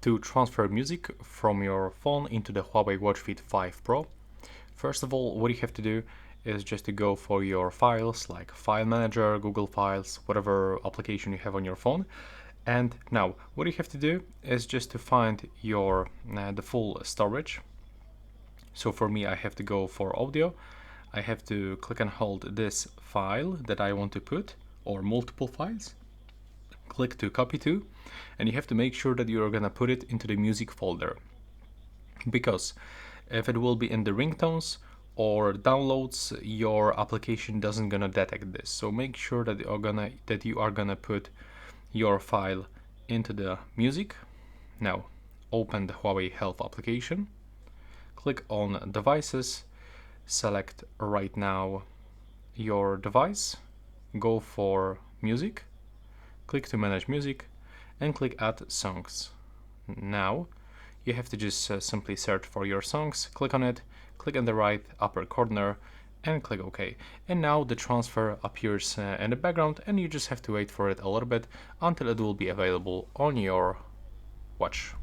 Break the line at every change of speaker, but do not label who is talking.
to transfer music from your phone into the HUAWEI Watch Fit 5 Pro. First of all, what you have to do is just to go for your files like File Manager, Google Files, whatever application you have on your phone. And now what you have to do is just to find your the full storage. So for me, I have to go for audio. I have to click and hold this file that I want to put, or multiple files. Click to copy to, and you have to make sure that you're gonna put it into the music folder, because if it will be in the ringtones or downloads, your application doesn't gonna detect this. So make sure that you are gonna put your file into the music. Now open the Huawei Health application, click on devices, select right now your device, go for music, click to manage music, and click add songs. Now you have to just simply search for your songs, click on it, click in the right upper corner and click OK. And now the transfer appears in the background, and you just have to wait for it a little bit until it will be available on your watch.